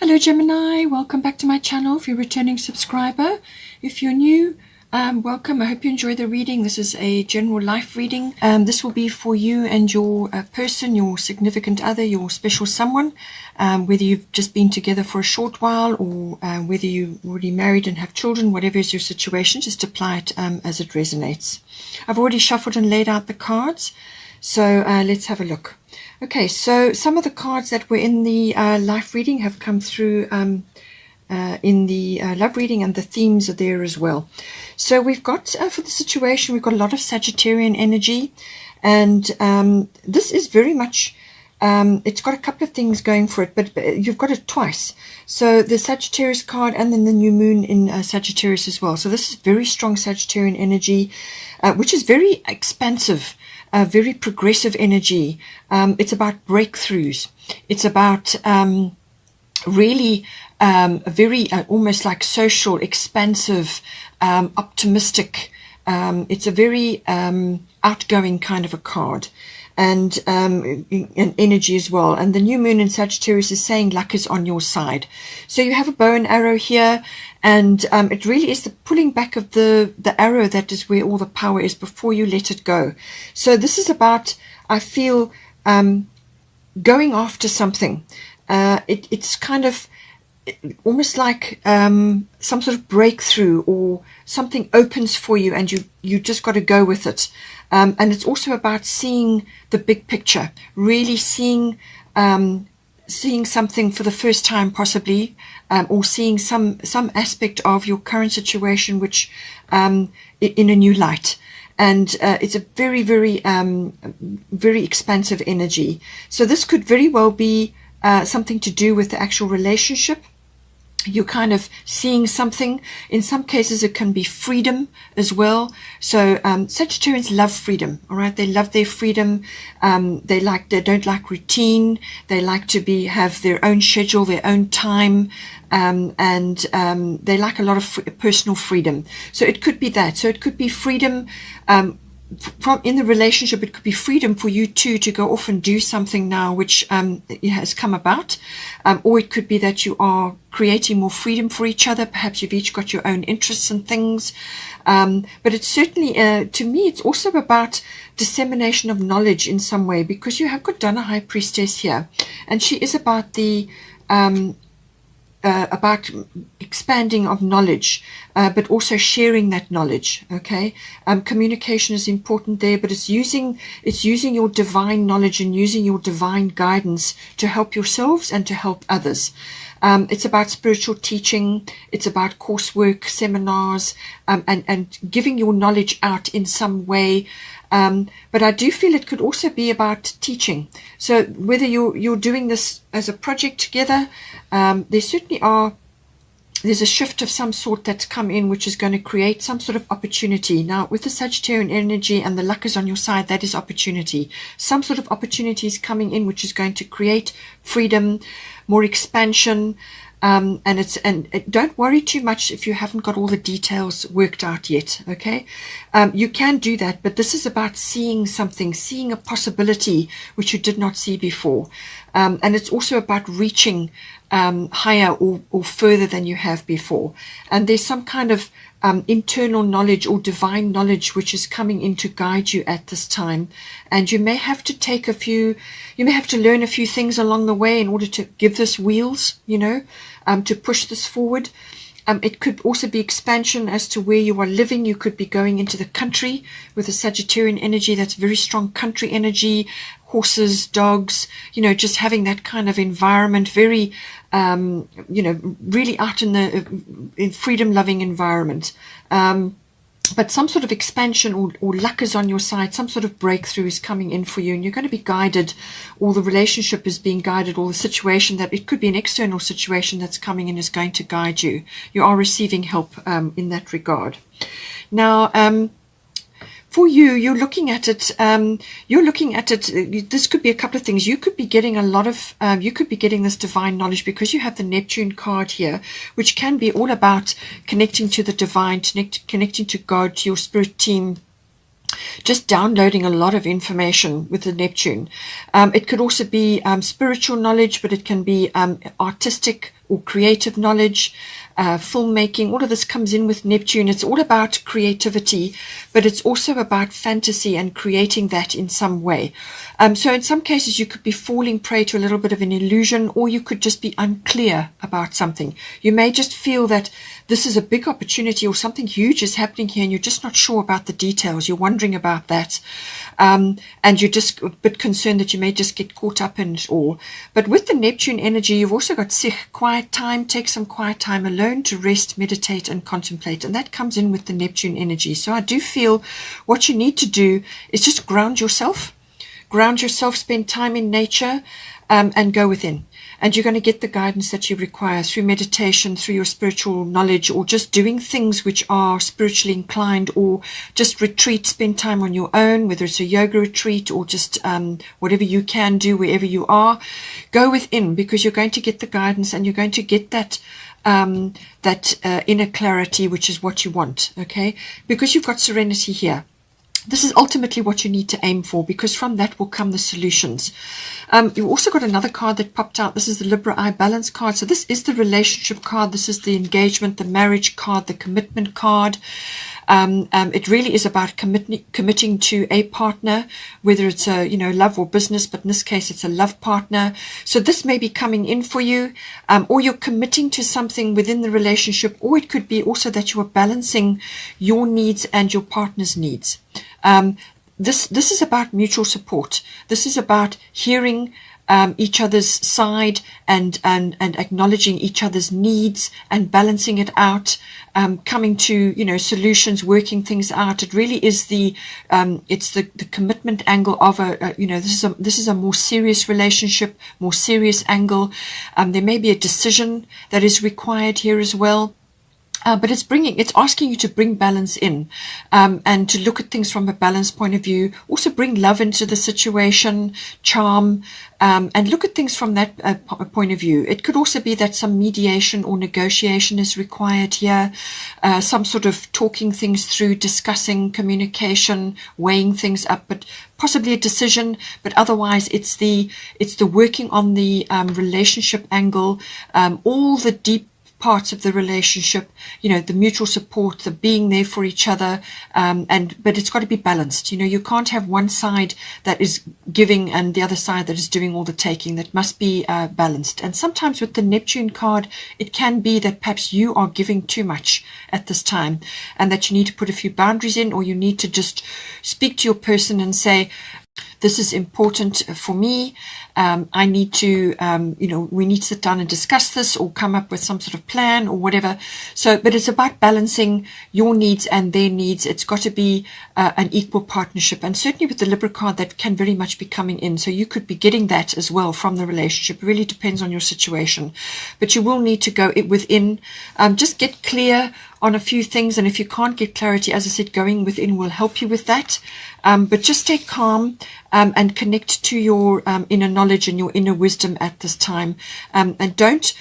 Hello Gemini, welcome back to my channel if you're a returning subscriber. If you're new, welcome. I hope you enjoy the reading. This is a general life reading. This will be for you and your person, your significant other, your special someone, whether you've just been together for a short while or whether you're already married and have children, whatever is your situation, just apply it as it resonates. I've already shuffled and laid out the cards, so let's have a look. Okay, so some of the cards that were in the life reading have come through in the love reading, and the themes are there as well. So we've got, for the situation, we've got a lot of Sagittarian energy, and this is very much, it's got a couple of things going for it, but you've got it twice. So the Sagittarius card and then the new moon in Sagittarius as well. So this is very strong Sagittarian energy, which is very expansive. Very progressive energy. It's about breakthroughs. It's about really very almost like social, expansive, optimistic. It's a very outgoing kind of a card, and energy as well. And the new moon in Sagittarius is saying luck is on your side. So you have a bow and arrow here, and it really is the pulling back of the arrow that is where all the power is before you let it go. So this is about, I feel, going after something. It's kind of almost like some sort of breakthrough, or something opens for you and you just got to go with it. And it's also about seeing the big picture, really seeing something for the first time possibly, or seeing some aspect of your current situation which in a new light. And it's a very, very, very expansive energy. So this could very well be something to do with the actual relationship. You're kind of seeing something. In some cases it can be freedom as well. So Sagittarians love freedom, all right? They love their freedom. They don't like routine. They like to have their own schedule, their own time, and they like a lot of personal freedom. So it could be that. So it could be freedom from in the relationship. It could be freedom for you two to go off and do something now which has come about, or it could be that you are creating more freedom for each other. Perhaps you've each got your own interests and things, but it's certainly to me it's also about dissemination of knowledge in some way, because you have got Dana High Priestess here, and she is about the about expanding of knowledge, but also sharing that knowledge. Okay, communication is important there, but it's using your divine knowledge and using your divine guidance to help yourselves and to help others. It's about spiritual teaching. It's about coursework, seminars, and giving your knowledge out in some way. But I do feel it could also be about teaching. So whether you're doing this as a project together, there's a shift of some sort that's come in, which is going to create some sort of opportunity. Now, with the Sagittarian energy and the luck is on your side, that is opportunity. Some sort of opportunity is coming in, which is going to create freedom, more expansion. And don't worry too much if you haven't got all the details worked out yet. Okay, you can do that, but this is about seeing something, seeing a possibility which you did not see before, and it's also about reaching higher or further than you have before. And there's some kind of internal knowledge or divine knowledge which is coming in to guide you at this time, and you may have to learn a few things along the way in order to give this wheels, to push this forward. It could also be expansion as to where you are living. You could be going into the country with a Sagittarian energy. That's very strong country energy, horses, dogs, just having that kind of environment, very really out in freedom loving environment. But some sort of expansion or luck is on your side. Some sort of breakthrough is coming in for you, and you're going to be guided, or the relationship is being guided, or the situation, that it could be an external situation that's coming in, is going to guide you. You are receiving help in that regard. Now, for you, you're looking at it, this could be a couple of things. You could be getting you could be getting this divine knowledge because you have the Neptune card here, which can be all about connecting to the divine, connecting to God, to your spirit team, just downloading a lot of information with the Neptune. It could also be spiritual knowledge, but it can be artistic or creative knowledge, filmmaking. All of this comes in with Neptune. It's all about creativity, but it's also about fantasy and creating that in some way. So in some cases you could be falling prey to a little bit of an illusion, or you could just be unclear about something. You may just feel that this is a big opportunity or something huge is happening here, and you're just not sure about the details. You're wondering about that, and you're just a bit concerned that you may just get caught up in it all. But with the Neptune energy, you've also got sich, quiet time. Take some quiet time alone to rest, meditate, and contemplate, and that comes in with the Neptune energy. So I do feel what you need to do is just ground yourself, spend time in nature, and go within. And you're going to get the guidance that you require through meditation, through your spiritual knowledge, or just doing things which are spiritually inclined, or just retreat, spend time on your own, whether it's a yoga retreat or just whatever you can do wherever you are. Go within, because you're going to get the guidance and you're going to get that inner clarity, which is what you want, okay? Because you've got serenity here. This is ultimately what you need to aim for, because from that will come the solutions. You've also got another card that popped out. This is the Libra Eye Balance card. So this is the relationship card. This is the engagement, the marriage card, the commitment card. It really is about committing to a partner, whether it's a love or business, but in this case it's a love partner. So this may be coming in for you, or you're committing to something within the relationship, or it could be also that you are balancing your needs and your partner's needs. This is about mutual support. This is about hearing each other's side and acknowledging each other's needs and balancing it out, coming to solutions, working things out. It really is it's the commitment angle of this is a more serious relationship, more serious angle. There may be a decision that is required here as well. But it's asking you to bring balance in, and to look at things from a balanced point of view. Also bring love into the situation, charm, and look at things from that point of view. It could also be that some mediation or negotiation is required here, some sort of talking things through, discussing, communication, weighing things up, but possibly a decision. But otherwise it's the working on the relationship angle, all the deep parts of the relationship, the mutual support, the being there for each other, but it's got to be balanced. You can't have one side that is giving and the other side that is doing all the taking. That must be balanced. And sometimes with the Neptune card, it can be that perhaps you are giving too much at this time, and that you need to put a few boundaries in, or you need to just speak to your person and say, this is important for me. I need to, we need to sit down and discuss this, or come up with some sort of plan or whatever. So, but it's about balancing your needs and their needs. It's got to be an equal partnership. And certainly with the Libra card, that can very much be coming in. So you could be getting that as well from the relationship. It really depends on your situation. But you will need to go within, just get clear on a few things. And if you can't get clarity, as I said, going within will help you with that. But just stay calm and connect to your inner knowledge and your inner wisdom at this time. And don't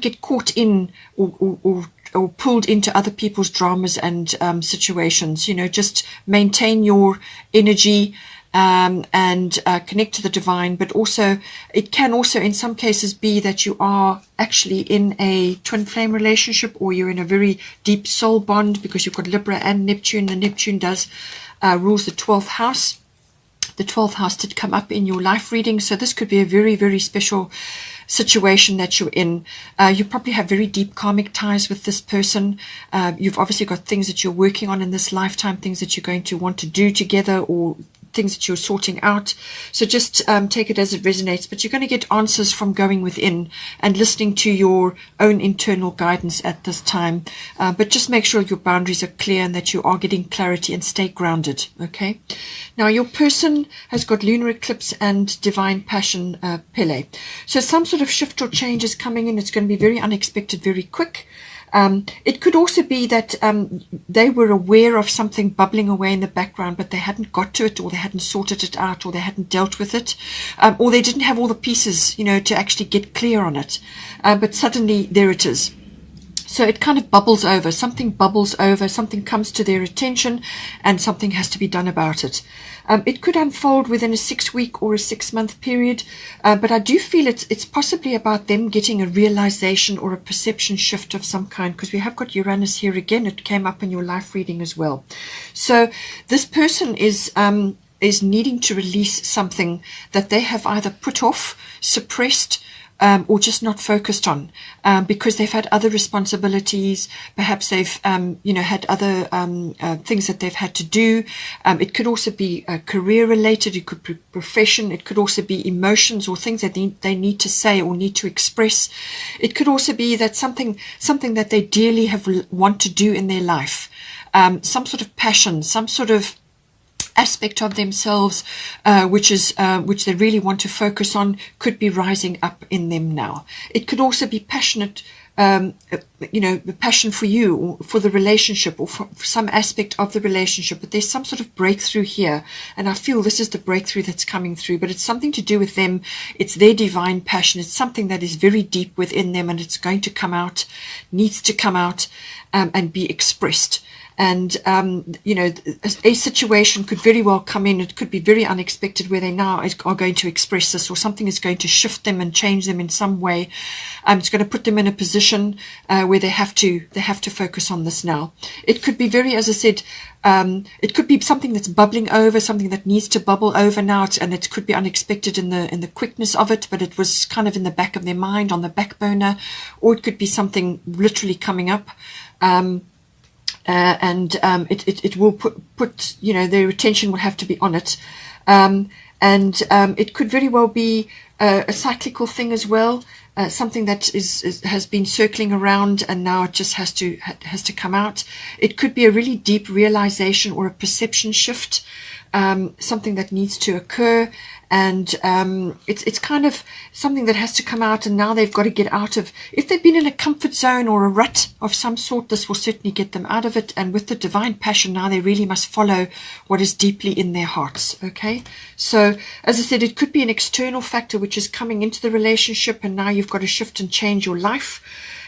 get caught in or pulled into other people's dramas and situations. Just maintain your energy and connect to the divine. But also, it can also in some cases be that you are actually in a twin flame relationship, or you're in a very deep soul bond, because you've got Libra and Neptune. The Neptune rules the 12th house. The 12th house did come up in your life reading, so this could be a very, very special situation that you're in. You probably have very deep karmic ties with this person. You've obviously got things that you're working on in this lifetime, things that you're going to want to do together, or things that you're sorting out. So just take it as it resonates, but you're going to get answers from going within and listening to your own internal guidance at this time. But just make sure your boundaries are clear and that you are getting clarity, and stay grounded. Okay. Now your person has got lunar eclipse and divine passion Pele. So some sort of shift or change is coming in. It's going to be very unexpected, very quick. It could also be that they were aware of something bubbling away in the background, but they hadn't got to it, or they hadn't sorted it out, or they hadn't dealt with it, or they didn't have all the pieces, to actually get clear on it. But suddenly there it is. So it kind of bubbles over, something bubbles over, something comes to their attention, and something has to be done about it. It could unfold within a 6-week or a 6-month period, but I do feel it's possibly about them getting a realization or a perception shift of some kind, because we have got Uranus here again. It came up in your life reading as well. So this person is needing to release something that they have either put off, suppressed, or just not focused on, because they've had other responsibilities. Perhaps they've, had other things that they've had to do. It could also be career related. It could be profession. It could also be emotions or things that they need to say or need to express. It could also be that something that they dearly want to do in their life, some sort of passion, some sort of aspect of themselves, which they really want to focus on, could be rising up in them now. It could also be passionate, passion for you or for the relationship or for some aspect of the relationship, but there's some sort of breakthrough here, and I feel this is the breakthrough that's coming through, but it's something to do with them. It's their divine passion. It's something that is very deep within them, and it's going to come out, needs to come out, and be expressed. And, a situation could very well come in. It could be very unexpected where they now are going to express this, or something is going to shift them and change them in some way. It's going to put them in a position where they have to focus on this now. It could be very, as I said, it could be something that's bubbling over, something that needs to bubble over now, and it could be unexpected in the quickness of it, but it was kind of in the back of their mind, on the back burner, or it could be something literally coming up. It will put their attention will have to be on it, it could very well be a cyclical thing as well, something that has been circling around and now it just has to come out. It could be a really deep realization or a perception shift, something that needs to occur, and it's kind of something that has to come out, and now they've got to get out of, if they've been in a comfort zone or a rut of some sort, this will certainly get them out of it. And with the divine passion, now they really must follow what is deeply in their hearts. Okay, so as I said, it could be an external factor which is coming into the relationship, and now you've got to shift and change your life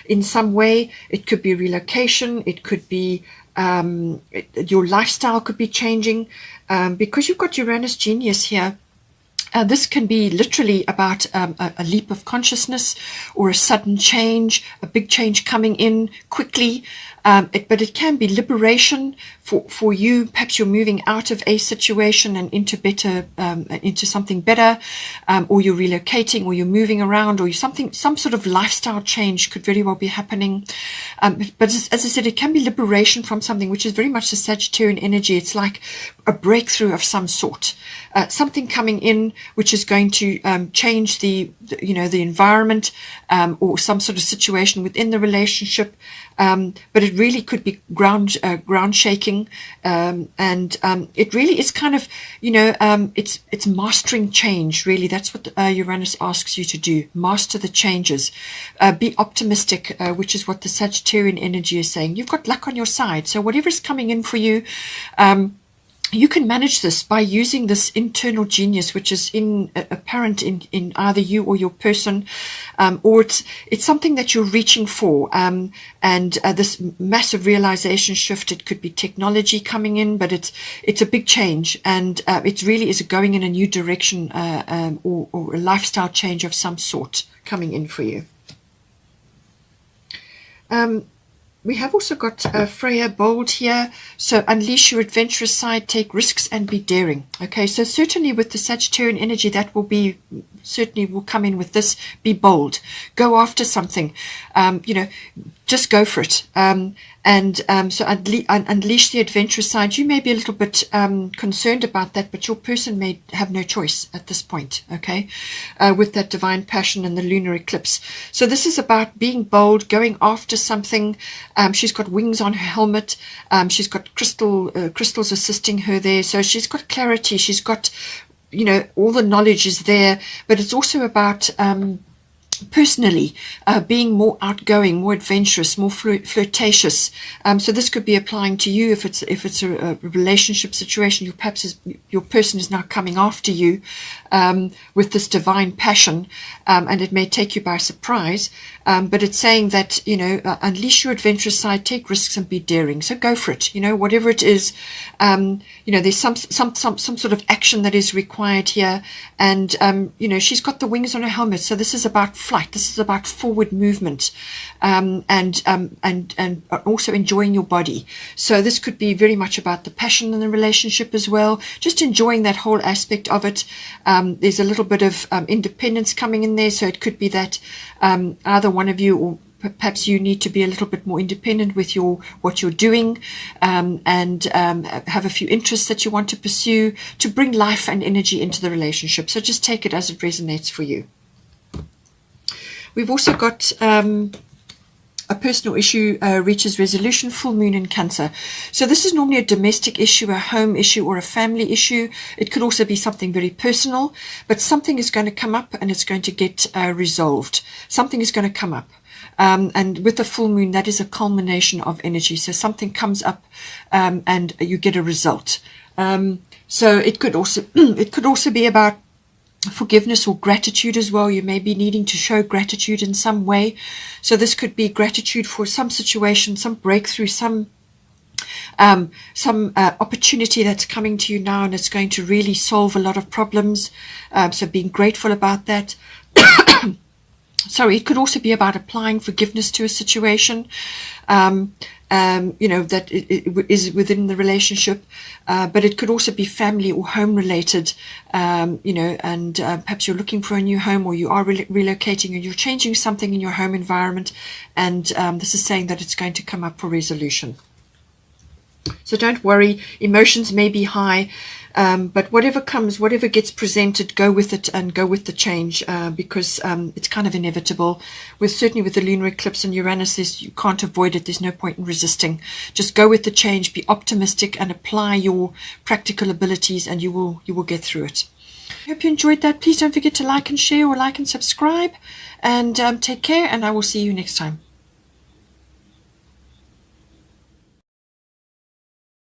in some way. It could be relocation. It could be your lifestyle could be changing, because you've got Uranus Genius here. This can be literally about a leap of consciousness or a sudden change, a big change coming in quickly. But it can be liberation for you. Perhaps you're moving out of a situation and into something better, or you're relocating, or you're moving around, or some sort of lifestyle change could very well be happening. But as I said, it can be liberation from something, which is very much the Sagittarian energy. It's like a breakthrough of some sort, something coming in which is going to change the environment, or some sort of situation within the relationship. But it really could be ground shaking, and it really is kind of, it's mastering change. Really, that's what Uranus asks you to do: master the changes, be optimistic, which is what the Sagittarian energy is saying. You've got luck on your side, so whatever's coming in for you, you can manage this by using this internal genius, which is apparent in either you or your person, or it's something that you're reaching for, and this massive realization shift. It could be technology coming in, but it's a big change, and it really is going in a new direction, or a lifestyle change of some sort coming in for you. We have also got Freya Bold here. So unleash your adventurous side, take risks and be daring. Okay, so certainly with the Sagittarian energy, that certainly will come in with this. Be bold. Go after something. Just go for it. So unleash the adventurous side. You may be a little bit concerned about that, but your person may have no choice at this point, okay, with that divine passion and the lunar eclipse. So this is about being bold, going after something. She's got wings on her helmet. She's got crystals assisting her there. So she's got clarity. She's got, all the knowledge is there, but it's also about personally, being more outgoing, more adventurous, more flirtatious. So this could be applying to you if it's a relationship situation. Perhaps your person is now coming after you with this divine passion, and it may take you by surprise. But it's saying that, unleash your adventurous side, take risks, and be daring. So go for it. Whatever it is, there's some sort of action that is required here. And she's got the wings on her helmet. So this is about flight. This is about forward movement, and also enjoying your body. So this could be very much about the passion in the relationship as well. Just enjoying that whole aspect of it. There's a little bit of independence coming in there. So it could be that either one of you, or perhaps you, need to be a little bit more independent with what you're doing, and have a few interests that you want to pursue to bring life and energy into the relationship. So just take it as it resonates for you. We've also got a personal issue reaches resolution, full moon in Cancer. So this is normally a domestic issue, a home issue, or a family issue. It could also be something very personal, but something is going to come up and it's going to get resolved. Something is going to come up. And with the full moon, that is a culmination of energy. So something comes up and you get a result. So it could also be about forgiveness or gratitude as well. You may be needing to show gratitude in some way. So this could be gratitude for some situation, some breakthrough, some opportunity that's coming to you now, and it's going to really solve a lot of problems. So being grateful about that. Sorry, it could also be about applying forgiveness to a situation, that it is within the relationship, but it could also be family or home related, and perhaps you're looking for a new home, or you are relocating, and you're changing something in your home environment, and this is saying that it's going to come up for resolution. So don't worry, emotions may be high, but whatever comes, whatever gets presented, go with it and go with the change, because it's kind of inevitable. Certainly with the lunar eclipse and Uranus, you can't avoid it. There's no point in resisting. Just go with the change, be optimistic, and apply your practical abilities, and you will get through it. I hope you enjoyed that. Please don't forget to like and share, or like and subscribe, and take care, and I will see you next time.